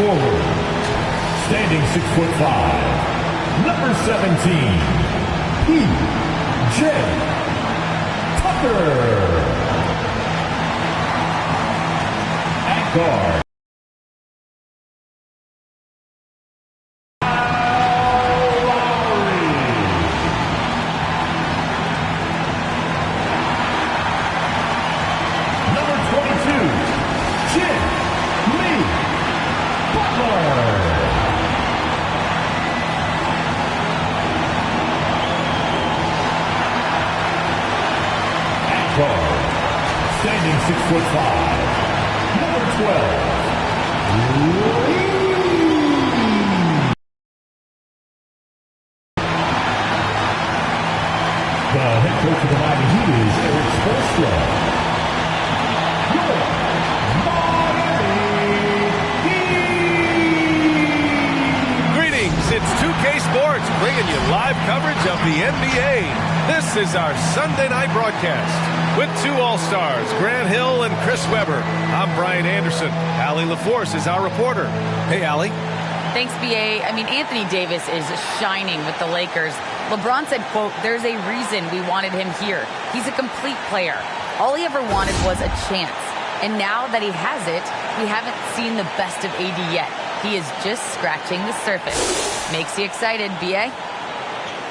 forward, standing 6'5", number 17, P.J. Tucker. At guard, standing 6'5", number 12, the head coach of the Miami Heat is Eric Spoelstra. Your Miami Heat! Greetings, it's 2K Sports bringing you live coverage of the NBA. This is our Sunday night broadcast with two All-Stars, Grant Hill and Chris Webber. I'm Brian Anderson. Allie LaForce is our reporter. Hey, Allie. Thanks, B.A. I mean, Anthony Davis is shining with the Lakers. LeBron said, quote, "There's a reason we wanted him here. He's a complete player. All he ever wanted was a chance. And now that he has it, we haven't seen the best of AD yet. He is just scratching the surface." Makes you excited, B.A.?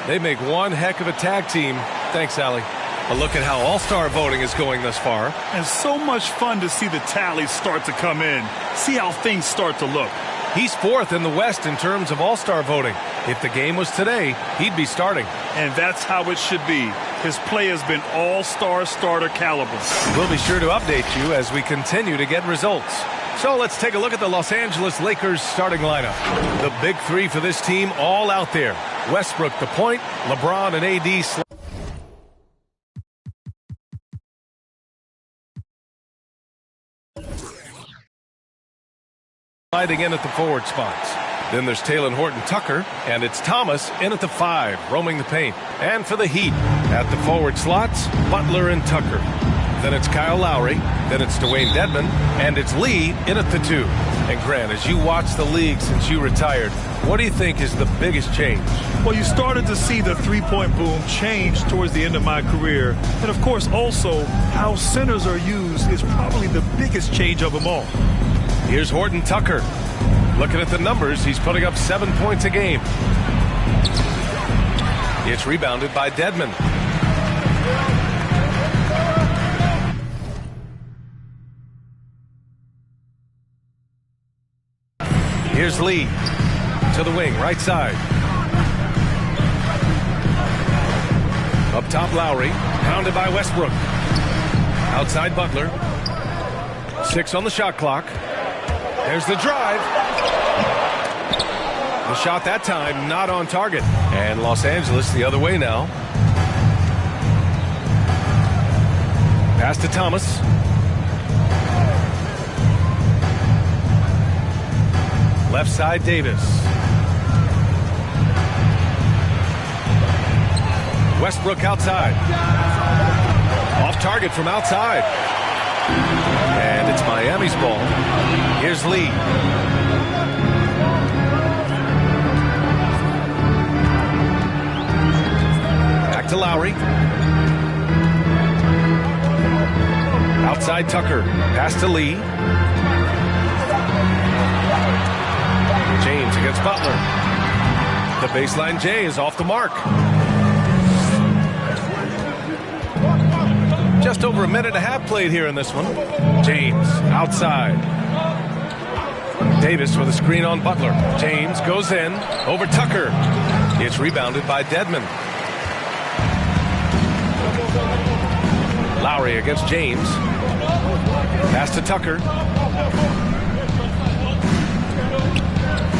They make one heck of a tag team. Thanks, Allie. A look at how All-Star voting is going thus far. And so much fun to see the tallies start to come in. See how things start to look. He's fourth in the West in terms of All-Star voting. If the game was today, he'd be starting. And that's how it should be. His play has been All-Star starter caliber. We'll be sure to update you as we continue to get results. So let's take a look at the Los Angeles Lakers starting lineup. The big three for this team all out there. Westbrook the point, LeBron and AD sliding in at the forward spots. Then there's Talen Horton-Tucker, and it's Thomas in at the 5, roaming the paint. And for the Heat, at the forward slots, Butler and Tucker. Then it's Kyle Lowry, then it's Dwayne Dedmon, and it's Lee in at the 2. And Grant, as you watch the league since you retired, what do you think is the biggest change? Well, you started to see the three-point boom change towards the end of my career. And, of course, also how centers are used is probably the biggest change of them all. Here's Horton-Tucker. Looking at the numbers, he's putting up 7 points a game. It's rebounded by Dedmon. Here's Lee to the wing, right side. Up top, Lowry, pounded by Westbrook. Outside, Butler. 6 on the shot clock. There's the drive. The shot that time not on target. And Los Angeles the other way now. Pass to Thomas. Left side, Davis. Westbrook outside. Off target from outside. And it's Miami's ball. Here's Lee. Back to Lowry. Outside Tucker. Pass to Lee. James against Butler. The baseline J is off the mark. Just over a minute and a half played here in this one. James outside. Davis with a screen on Butler. James goes in over Tucker. It's rebounded by Dedmon. Lowry against James. Pass to Tucker.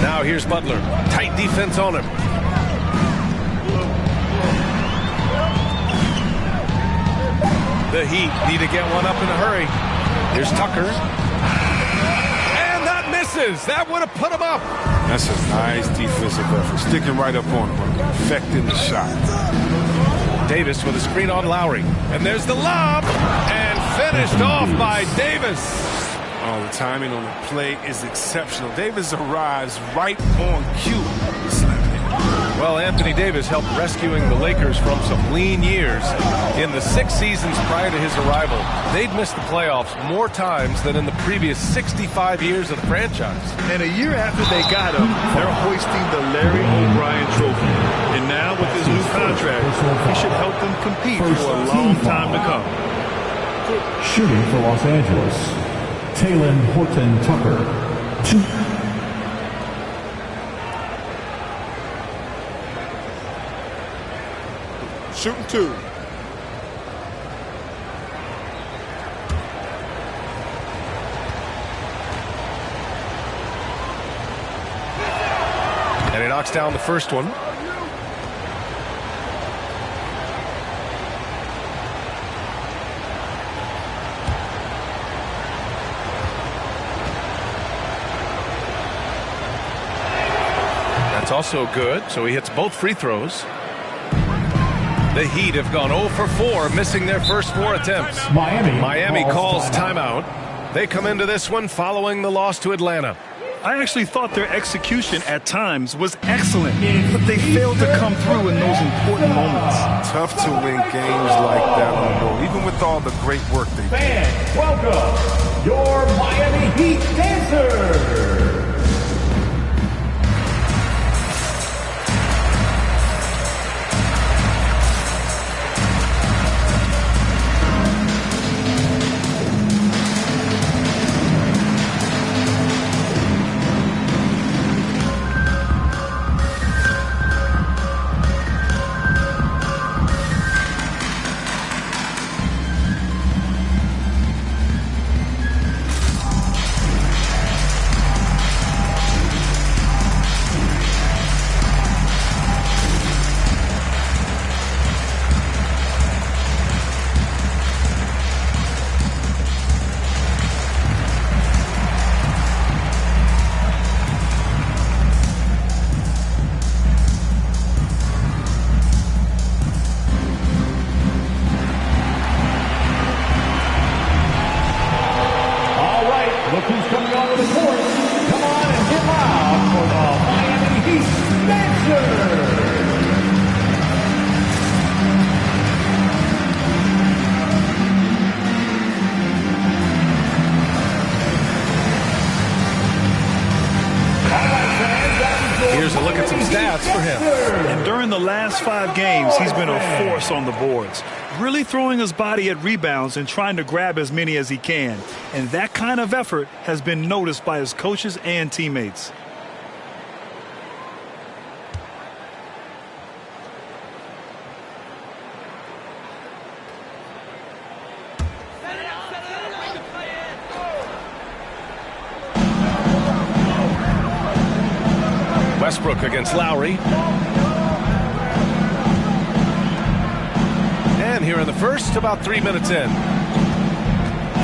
Now here's Butler. Tight defense on him. The Heat need to get one up in a hurry. Here's Tucker. And that misses. That would have put him up. That's a nice defensive effort. Sticking right up on him. Affecting the shot. Davis with a screen on Lowry. And there's the lob. And finished off by Davis. Oh, the timing on the play is exceptional. Davis arrives right on cue. Well, Anthony Davis helped rescuing the Lakers from some lean years. In the 6 seasons prior to his arrival, they'd missed the playoffs more times than in the previous 65 years of the franchise. And a year after they got him, they're hoisting the Larry O'Brien Trophy. And now with his new contract, he should help them compete for a long time to come. Shooting for Los Angeles, Taylor Horton Tucker. 2. Shooting 2. And he knocks down the first one. That's also good, so he hits both free throws. The Heat have gone 0 for 4, missing their first 4 attempts. Miami calls timeout. They come into this one following the loss to Atlanta. I actually thought their execution at times was excellent, but they failed to come through in those important moments. Tough to win games like that on the road, even with all the great work they did. Fans, welcome your Miami Heat dancers. Look who's coming onto the court. Come on and get loud for the Miami Heat Dancers. Here's a look at some stats for him. And during the last 5 games, he's been a force on the boards, really throwing his body at rebounds and trying to grab as many as he can. And that kind of effort has been noticed by his coaches and teammates. Westbrook against Lowry. And here in the first, about 3 minutes in.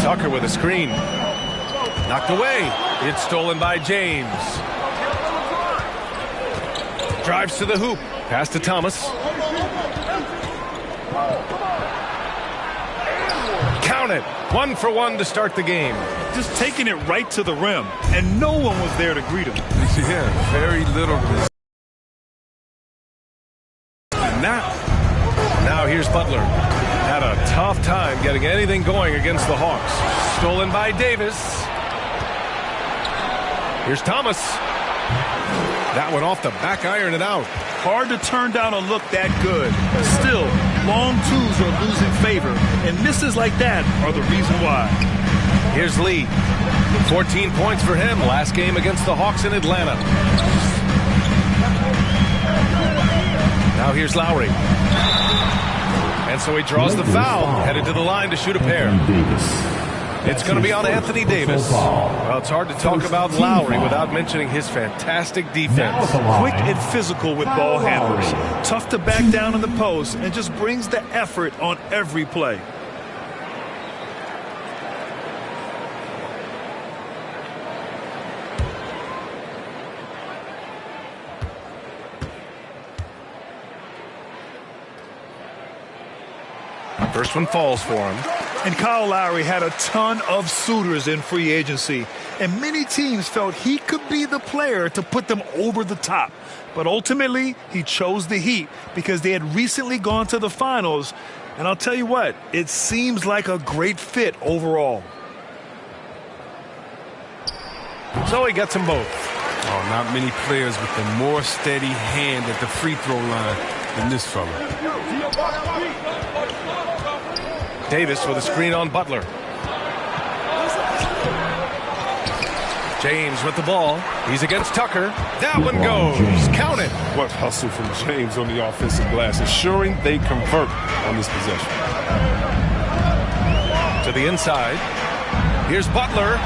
Tucker with a screen. Knocked away. It's stolen by James. Drives to the hoop. Pass to Thomas. Count it. 1 for 1 to start the game. Just taking it right to the rim, and no one was there to greet him. Yeah, very little. Now here's Butler. Had a tough time getting anything going against the Hawks. Stolen by Davis. Here's Thomas. That one off the back iron and out. Hard to turn down a look that good. Still, long twos are losing favor, and misses like that are the reason why. Here's Lee. 14 points for him last game against the Hawks in Atlanta. Now here's Lowry. And so he draws the foul, headed to the line to shoot a pair. It's going to be on Anthony Davis. Well, it's hard to talk about Lowry without mentioning his fantastic defense. Quick and physical with ball handlers. Tough to back down in the post and just brings the effort on every play. First one falls for him. And Kyle Lowry had a ton of suitors in free agency, and many teams felt he could be the player to put them over the top. But ultimately, he chose the Heat because they had recently gone to the finals. And I'll tell you what, it seems like a great fit overall. So he gets them both. Oh, not many players with a more steady hand at the free throw line than this fella. Davis with a screen on Butler. James with the ball. He's against Tucker. That one goes. Count it. What hustle from James on the offensive glass, ensuring they convert on this possession. To the inside. Here's Butler.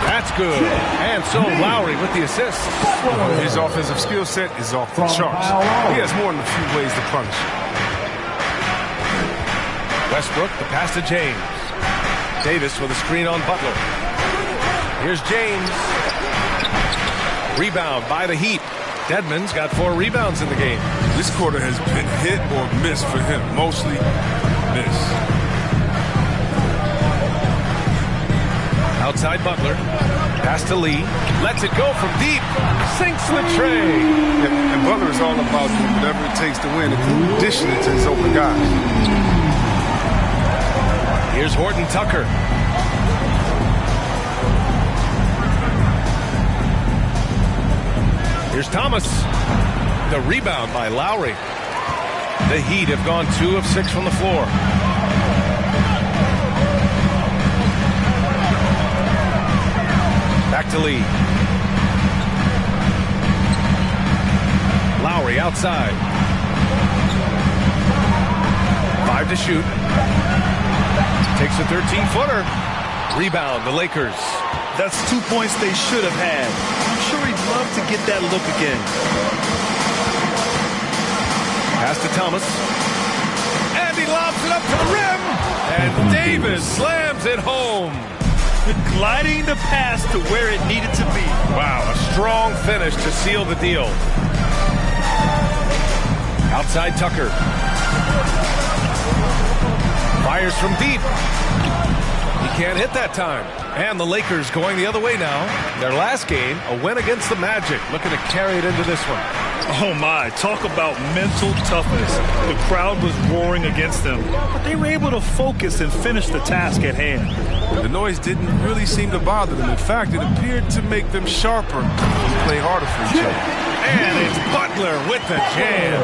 That's good. And so Lowry with the assist. His offensive skill set is off the charts. He has more than a few ways to punish. Westbrook, the pass to James. Davis with a screen on Butler. Here's James. Rebound by the Heat. Dedmon's got 4 rebounds in the game. This quarter has been hit or miss for him. Mostly miss. Outside Butler. Pass to Lee. Lets it go from deep. Sinks the tray. And Butler is all about doing whatever it takes to win and condition it to his open guys. Here's Horton Tucker. Here's Thomas. The rebound by Lowry. The Heat have gone 2 of 6 from the floor. Back to Lee. Lowry outside. 5 to shoot. Takes a 13-footer. Rebound, the Lakers. That's 2 points they should have had. I'm sure he'd love to get that look again. Pass to Thomas. And he lobs it up to the rim. And Davis slams it home. Gliding the pass to where it needed to be. Wow, a strong finish to seal the deal. Outside Tucker. Fires from deep. He can't hit that time. And the Lakers going the other way now. Their last game, a win against the Magic. Looking to carry it into this one. Oh my, talk about mental toughness. The crowd was roaring against them, but they were able to focus and finish the task at hand. The noise didn't really seem to bother them. In fact, it appeared to make them sharper and play harder for each other. And it's Butler with the jam.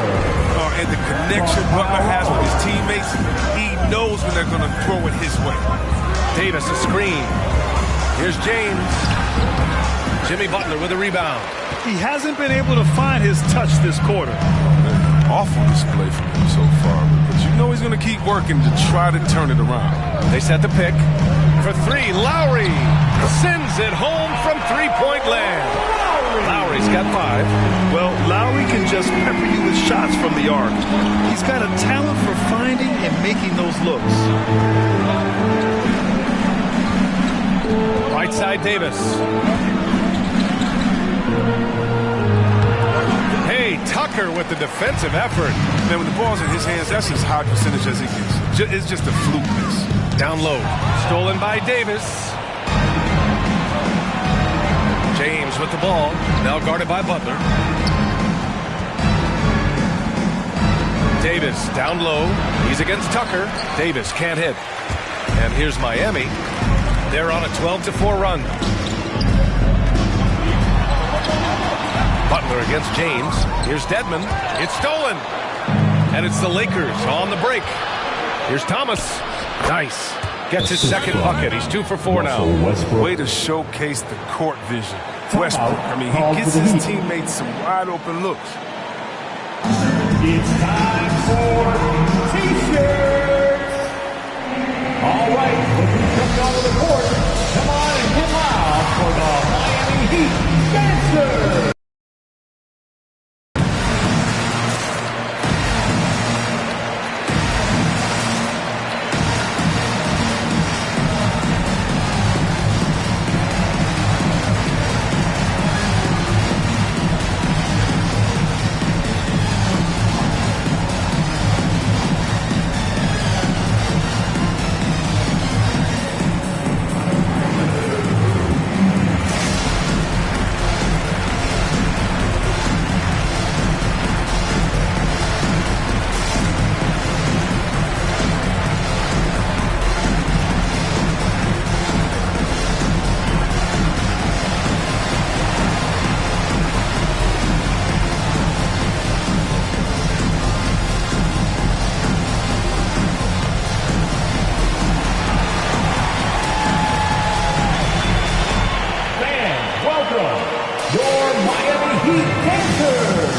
And the connection Butler has with his teammates, he knows when they're going to throw it his way. Davis a screen. Here's James. Jimmy Butler with a rebound. He hasn't been able to find his touch this quarter. Awful display from him so far, but you know he's going to keep working to try to turn it around. They set the pick. For 3, Lowry sends it home from three-point land. Lowry's got 5. Well, Lowry can just pepper you with shots from the arc. He's got a talent for finding and making those looks. Right side Davis. Hey, Tucker with the defensive effort. Man, when the ball's in his hands, that's as high percentage as he gets. It's just a fluke miss. Down low. Stolen by Davis. James with the ball. Now guarded by Butler. Davis down low. He's against Tucker. Davis can't hit. And here's Miami. They're on a 12-4 run. Butler against James. Here's Dedmon. It's stolen. And it's the Lakers on the break. Here's Thomas. Nice. Gets his second bucket. He's 2 for 4 now. Way to showcase the court vision. Westbrook, he gets his teammates some wide open looks. It's time for T-shirts. All right, looking coming onto the court. Come on and get loud for the Miami Heat Dancers. Heat Dancers.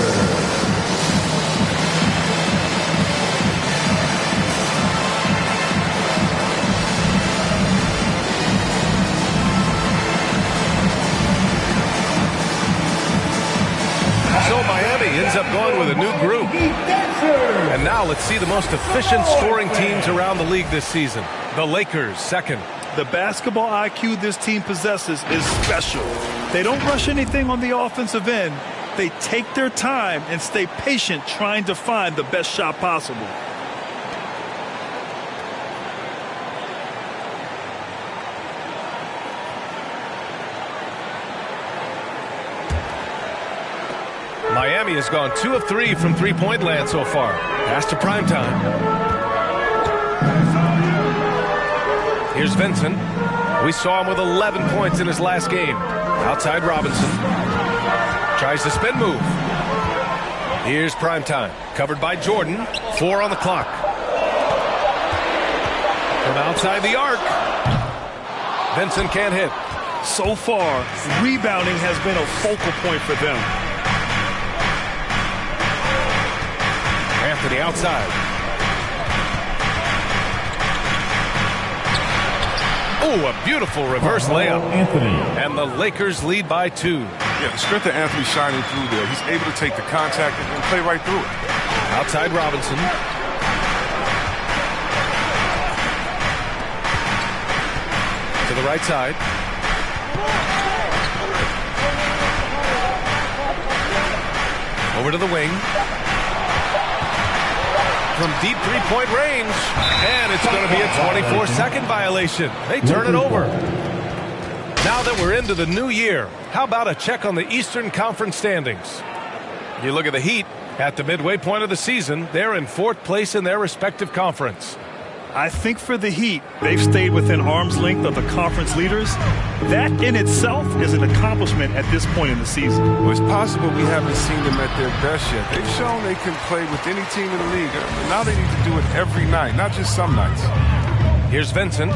So Miami ends up going with a new group. And now let's see the most efficient scoring teams around the league this season. The Lakers, second. The basketball IQ this team possesses is special. They don't rush anything on the offensive end. They take their time and stay patient trying to find the best shot possible. Miami has gone 2 of 3 from three-point land so far. Pass to primetime. Here's Vincent. We saw him with 11 points in his last game. Outside Robinson. Tries the spin move. Here's primetime. Covered by Jordan. 4 on the clock. From outside the arc. Vincent can't hit. So far, rebounding has been a focal point for them. Anthony outside. Oh, a beautiful reverse layup. Anthony. And the Lakers lead by 2. Yeah, the strength of Anthony shining through there. He's able to take the contact and play right through it. Outside Robinson. To the right side. Over to the wing. From deep three-point range. And it's going to be a 24-second violation. They turn it over. Now that we're into the new year, how about a check on the Eastern Conference standings? You look at the Heat. At the midway point of the season, they're in 4th place in their respective conference. I think for the Heat, they've stayed within arm's length of the conference leaders. That in itself is an accomplishment at this point in the season. Well, it's possible we haven't seen them at their best yet. They've shown they can play with any team in the league. Now they need to do it every night, not just some nights. Here's Vincent,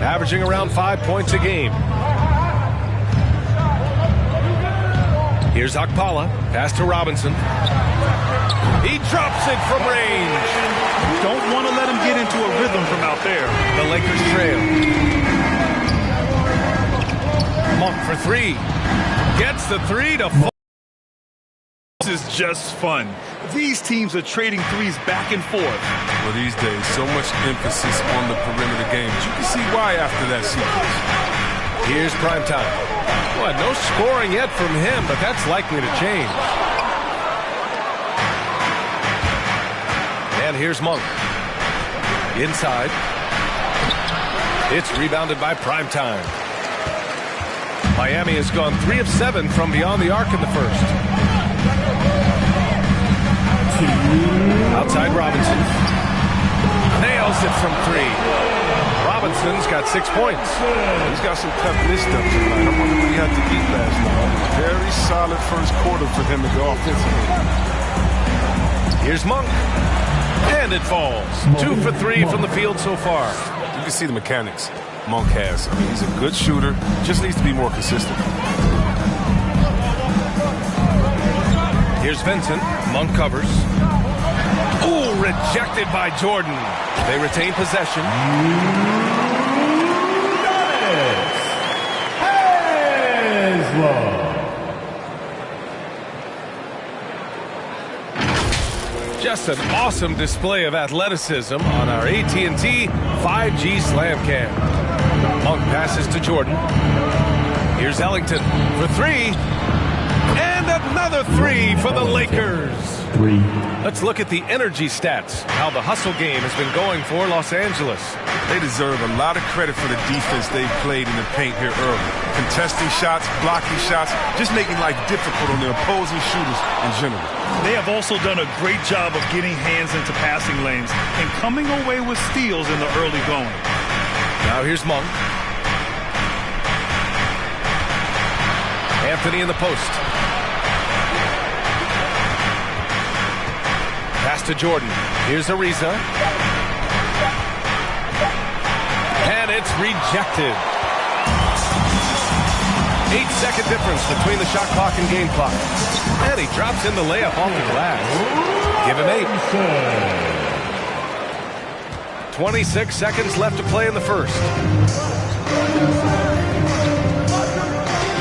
averaging around 5 points a game. Here's Okpala, pass to Robinson. He drops it from range. Don't want to let him get into a rhythm from out there. The Lakers trail. Monk for 3. Gets the 3 to fall. This is just fun. These teams are trading threes back and forth. Well, these days, so much emphasis on the perimeter game. But you can see why after that sequence. Here's primetime. Well, no scoring yet from him, but that's likely to change. And here's Monk. Inside. It's rebounded by primetime. Miami has gone 3 of 7 from beyond the arc in the first. Outside Robinson. Nails it from 3. Robinson's got 6 points. He's got some pep in his step tonight. I wonder what he had to eat last night. Very solid first quarter for him to go offensively. Here's Monk. And it falls. 2 for 3 from the field so far. You can see the mechanics Monk has. I mean, he's a good shooter. Just needs to be more consistent. Here's Vincent. Monk covers. Ooh, rejected by Jordan. They retain possession. Just an awesome display of athleticism on our AT&T 5G Slam Cam. Monk passes to Jordan. Here's Ellington for 3. And another 3 for the Lakers. 3. Let's look at the energy stats, how the hustle game has been going for Los Angeles. They deserve a lot of credit for the defense they've played in the paint here early. Contesting shots, blocking shots, just making life difficult on the opposing shooters in general. They have also done a great job of getting hands into passing lanes and coming away with steals in the early going. Now here's Monk. Anthony in the post. Pass to Jordan. Here's Ariza. And it's rejected. 8-second difference between the shot clock and game clock. And he drops in the layup off the glass. Give him 8. 26 seconds left to play in the first.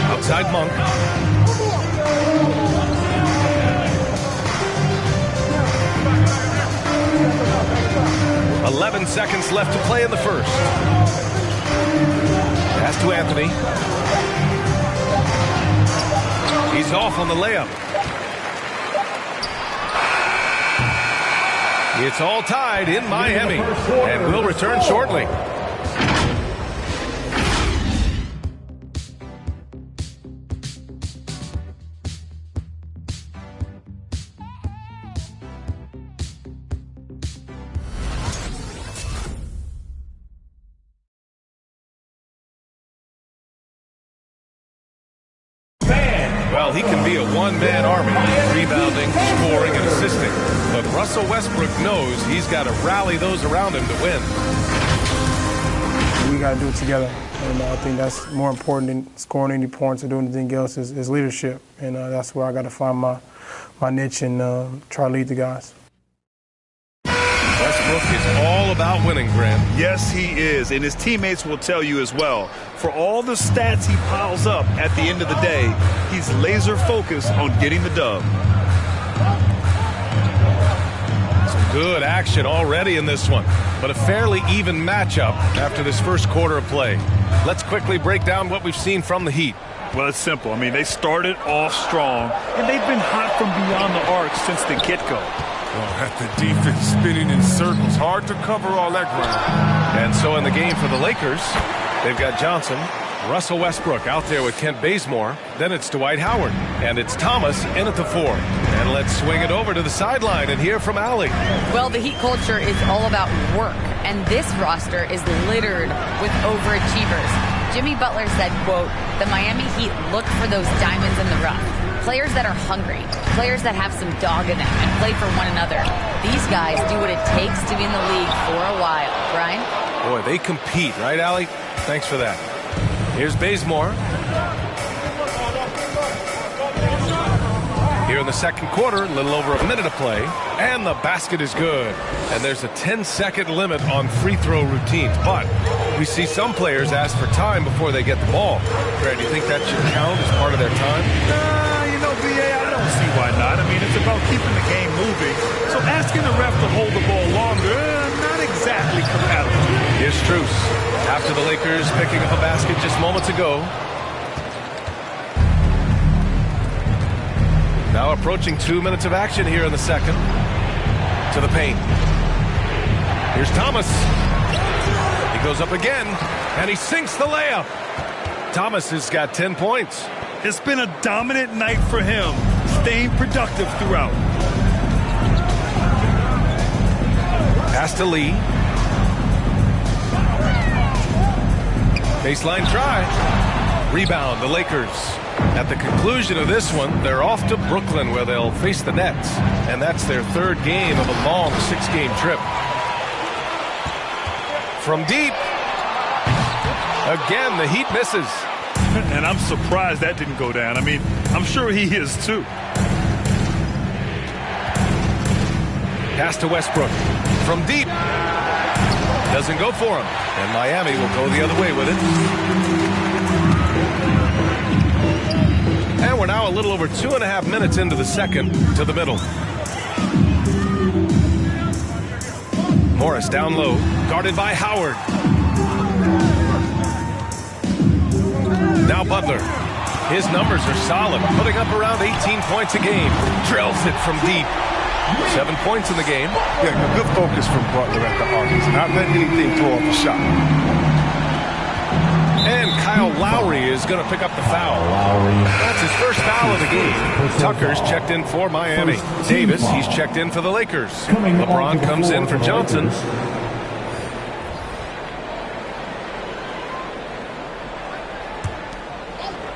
Outside Monk. "11 seconds left to play in the first. Pass to Anthony. He's off on the layup. It's all tied in Miami, and will return shortly. Well, he can be a one-man army, rebounding, scoring, and assisting. But Russell Westbrook knows he's got to rally those around him to win. We got to do it together. And I think that's more important than scoring any points or doing anything else is leadership. And that's where I got to find my niche and try to lead the guys. Westbrook is all about winning, Grant. Yes, he is, and his teammates will tell you as well. For all the stats he piles up at the end of the day, he's laser focused on getting the dub. Some good action already in this one, but a fairly even matchup after this first quarter of play. Let's quickly break down what we've seen from the Heat. Well, it's simple. I mean, they started off strong, and they've been hot from beyond the arc since the get-go. At the defense spinning in circles. Hard to cover all that ground. And so in the game for the Lakers, they've got Johnson, Russell Westbrook out there with Kent Bazemore. Then it's Dwight Howard. And it's Thomas in at the 4. And let's swing it over to the sideline and hear from Allie. Well, the Heat culture is all about work. And this roster is littered with overachievers. Jimmy Butler said, quote, "The Miami Heat look for those diamonds in the rough. Players that are hungry, players that have some dog in them and play for one another. These guys do what it takes to be in the league for a while." Brian? Boy, they compete, right, Allie? Thanks for that. Here's Bazemore. Here in the second quarter, a little over a minute of play, and the basket is good. And there's a 10-second limit on free throw routines, but we see some players ask for time before they get the ball. Grant, do you think that should count as part of their time? You know, BA, I don't see why not. I mean, it's about keeping the game moving. So asking the ref to hold the ball longer, not exactly compatible. Here's Strus. After the Lakers picking up a basket just moments ago. Now approaching 2 minutes of action here in the second. To the paint. Here's Thomas. He goes up again, and he sinks the layup. Thomas has got 10 points. It's been a dominant night for him, staying productive throughout. Pass to Lee. Baseline try. Rebound, the Lakers. At the conclusion of this one, they're off to Brooklyn where they'll face the Nets. And that's their third game of a long 6-game trip. From deep. Again, the Heat misses. And I'm surprised that didn't go down. I mean, I'm sure he is too. Pass to Westbrook. From deep. Doesn't go for him. And Miami will go the other way with it. And we're now a little over 2.5 minutes into the second to the middle. Morris down low, guarded by Howard. Now Butler. His numbers are solid, putting up around 18 points a game. Drills it from deep. 7 points in the game. Yeah, good focus from Butler at the arc. Not letting anything throw off the shot. And Kyle Lowry is going to pick up the foul. That's his first foul of the game. Tucker's checked in for Miami. Davis, he's checked in for the Lakers. LeBron comes in for Johnson.